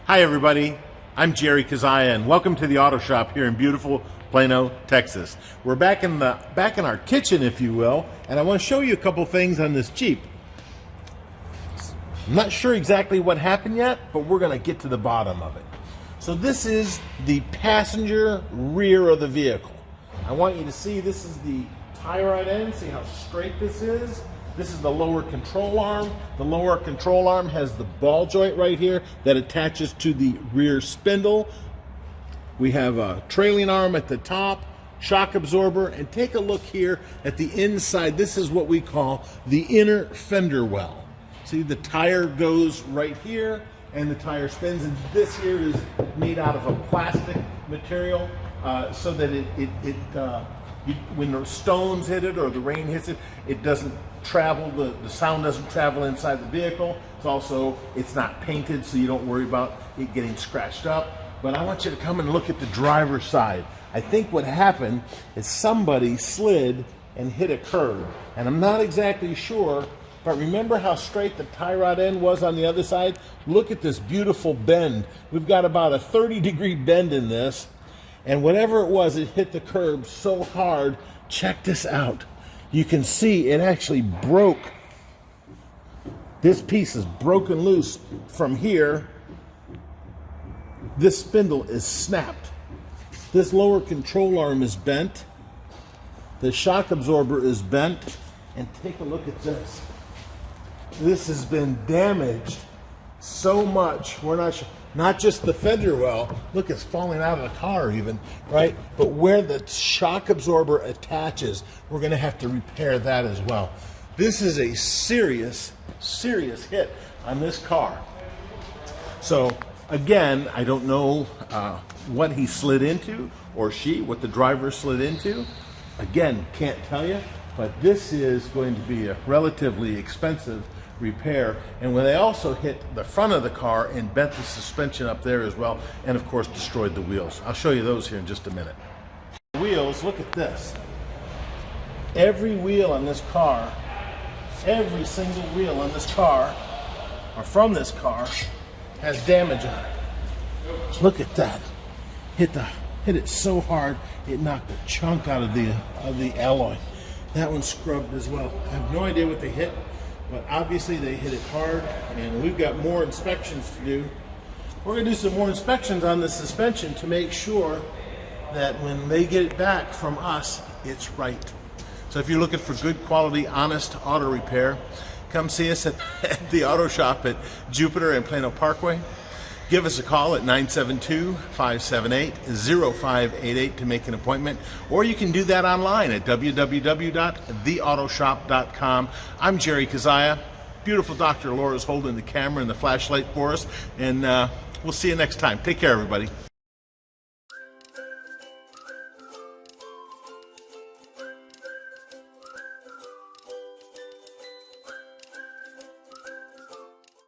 Hi everybody, I'm Jerry Kezhaya and welcome to the auto shop here in beautiful Plano, Texas. We're back in our kitchen, if you will, and I want to show you a couple things on this Jeep. I'm not sure exactly what happened yet, but we're going to get to the bottom of it. So this is the passenger rear of the vehicle. I want you to see this is the tie rod end. See how straight this is? This is the lower control arm. The lower control arm has the ball joint right here that attaches to the rear spindle. We have a trailing arm at the top, shock absorber, and take a look here at the inside. This is what we call the inner fender well. See, the tire goes right here and the tire spins, and this here is made out of a plastic material so that when the stones hit it or the rain hits it, it doesn't travel, the sound doesn't travel inside the vehicle. It's not painted, so you don't worry about it getting scratched up. But I want you to come and look at the driver's side. I think what happened is somebody slid and hit a curb, and I'm not exactly sure, but remember how straight the tie rod end was on the other side? Look at this beautiful bend. We've got about a 30-degree bend in this, and whatever it was, it hit the curb so hard. Check this out. You can see it actually broke. This piece is broken loose from here. This spindle is snapped. This lower control arm is bent. The shock absorber is bent. And take a look at this. This has been damaged so much. We're not just the fender well, look, it's falling out of the car even, right? But where the shock absorber attaches, we're gonna have to repair that as well. This is a serious, serious hit on this car. So again, I don't know what he slid into, or what the driver slid into. Again, can't tell you, but this is going to be a relatively expensive repair. And when they also hit the front of the car and bent the suspension up there as well, and of course destroyed the wheels. I'll show you those here in just a minute. Wheels, look at this. Every wheel on this car, every single wheel on this car, or from this car, has damage on it. Look at that. Hit it so hard it knocked a chunk out of the alloy. That one's scrubbed as well. I have no idea what they hit, but obviously they hit it hard, and we've got more inspections to do. We're going to do some more inspections on the suspension to make sure that when they get it back from us, it's right. So if you're looking for good quality, honest auto repair, come see us at the auto shop at Jupiter and Plano Parkway. Give us a call at 972-578-0588 to make an appointment, or you can do that online at www.theautoshop.com. I'm Jerry Kezhaya. Beautiful Dr. Laura's holding the camera and the flashlight for us, and we'll see you next time. Take care, everybody.